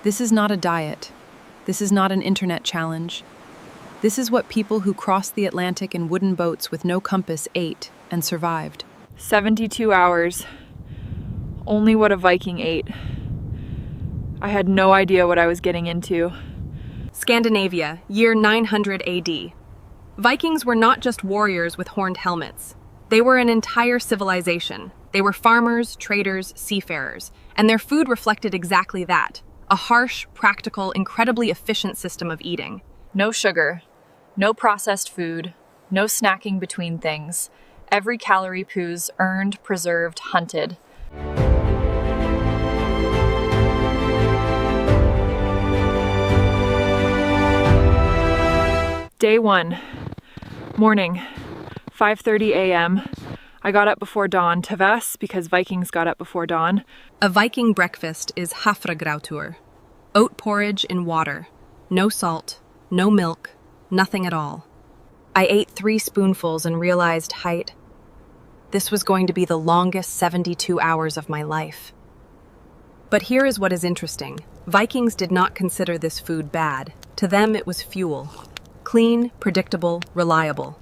This is not a diet. This is not an internet challenge. This is what people who crossed the Atlantic in wooden boats with no compass ate and survived. 72 hours. Only what a Viking ate. I had no idea what I was getting into. Scandinavia, year 900 AD. Vikings were not just warriors with horned helmets. They were an entire civilization. They were farmers, traders, seafarers, and their food reflected exactly that. A harsh, practical, incredibly efficient system of eating. No sugar, no processed food, no snacking between things. Every calorie poos earned, preserved, hunted. Day 1. Morning, 5:30 a.m. I got up before dawn, Tavas, because Vikings got up before dawn. A Viking breakfast is hafragrautur. Oat porridge in water. No salt, no milk, nothing at all. I ate 3 spoonfuls and realized, this was going to be the longest 72 hours of my life. But here is what is interesting. Vikings did not consider this food bad. To them, it was fuel. Clean, predictable, reliable.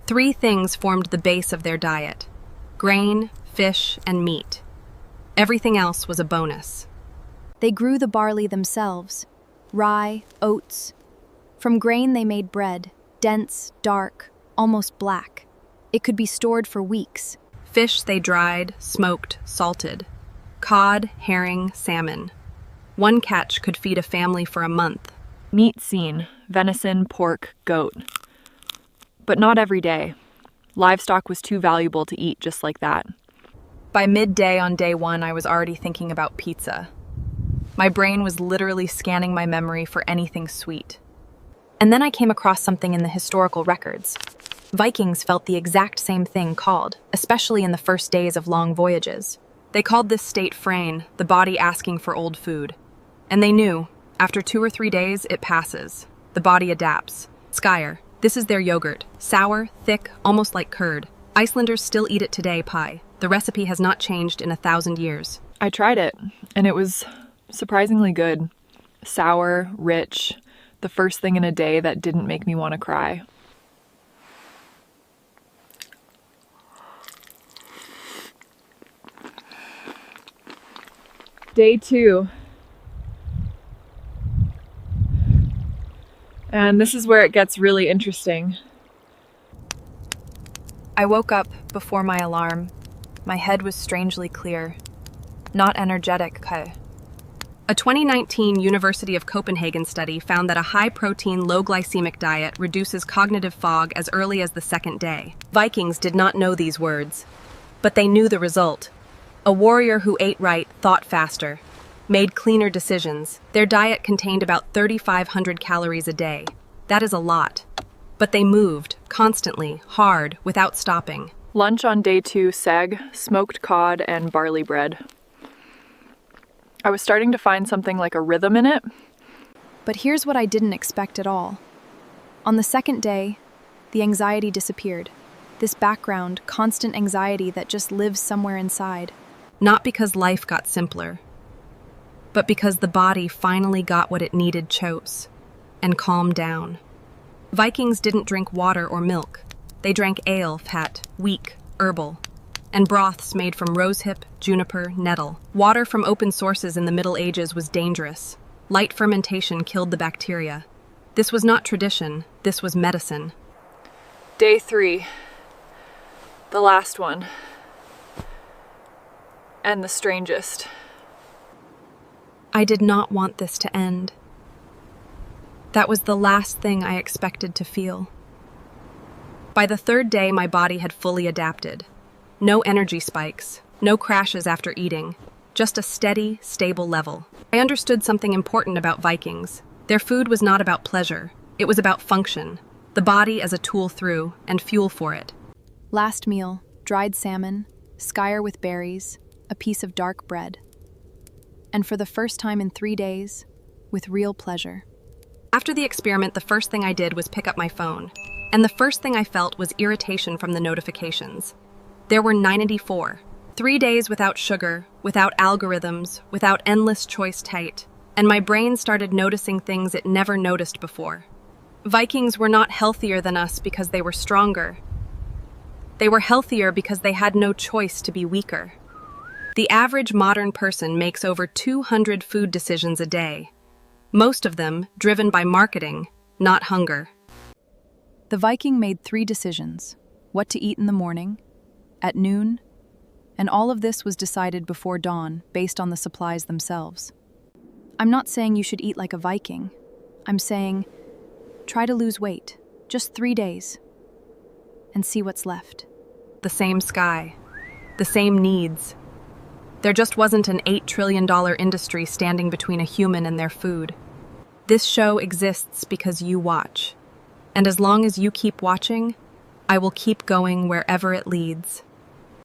3 things formed the base of their diet: grain, fish, and meat. Everything else was a bonus. They grew the barley themselves, rye, oats. From grain they made bread, dense, dark, almost black. It could be stored for weeks. Fish they dried, smoked, salted. Cod, herring, salmon. One catch could feed a family for a month. Meat scene, venison, pork, goat. But not every day. Livestock was too valuable to eat just like that. By midday on day 1, I was already thinking about pizza. My brain was literally scanning my memory for anything sweet. And then I came across something in the historical records. Vikings felt the exact same thing called, especially in the first days of long voyages. They called this state frane, the body asking for old food. And they knew, after 2 or 3 days, it passes. The body adapts. Skyr, this is their yogurt. Sour, thick, almost like curd. Icelanders still eat it today, pie. The recipe has not changed in 1,000 years. I tried it, and it was surprisingly good. Sour, rich, the first thing in a day that didn't make me want to cry. Day 2. And this is where it gets really interesting. I woke up before my alarm. My head was strangely clear. Not energetic, A 2019 University of Copenhagen study found that a high-protein, low-glycemic diet reduces cognitive fog as early as the 2nd day. Vikings did not know these words, but they knew the result. A warrior who ate right thought faster, made cleaner decisions. Their diet contained about 3,500 calories a day. That is a lot. But they moved, constantly, hard, without stopping. Lunch on day 2, seg, smoked cod, and barley bread. I was starting to find something like a rhythm in it. But here's what I didn't expect at all. On the 2nd day, the anxiety disappeared. This background, constant anxiety that just lives somewhere inside. Not because life got simpler, but because the body finally got what it needed and calmed down. Vikings didn't drink water or milk. They drank ale, fat, weak, herbal, and broths made from rosehip, juniper, nettle. Water from open sources in the Middle Ages was dangerous. Light fermentation killed the bacteria. This was not tradition, this was medicine. Day 3. The last one. And the strangest. I did not want this to end. That was the last thing I expected to feel. By the 3rd day, my body had fully adapted. No energy spikes, no crashes after eating, just a steady, stable level. I understood something important about Vikings. Their food was not about pleasure, it was about function. The body as a tool through, and fuel for it. Last meal, dried salmon, skyr with berries, a piece of dark bread. And for the first time in 3 days, with real pleasure. After the experiment, the first thing I did was pick up my phone. And the first thing I felt was irritation from the notifications. There were 94. 3 days without sugar, without algorithms, without endless choice tight. and my brain started noticing things it never noticed before. Vikings were not healthier than us because they were stronger. They were healthier because they had no choice to be weaker. The average modern person makes over 200 food decisions a day, most of them driven by marketing, not hunger. The Viking made 3 decisions: what to eat in the morning, at noon, and all of this was decided before dawn based on the supplies themselves. I'm not saying you should eat like a Viking. I'm saying, try to lose weight, just 3 days, and see what's left. The same sky, the same needs. There just wasn't an $8 trillion industry standing between a human and their food. This show exists because you watch. And as long as you keep watching, I will keep going wherever it leads.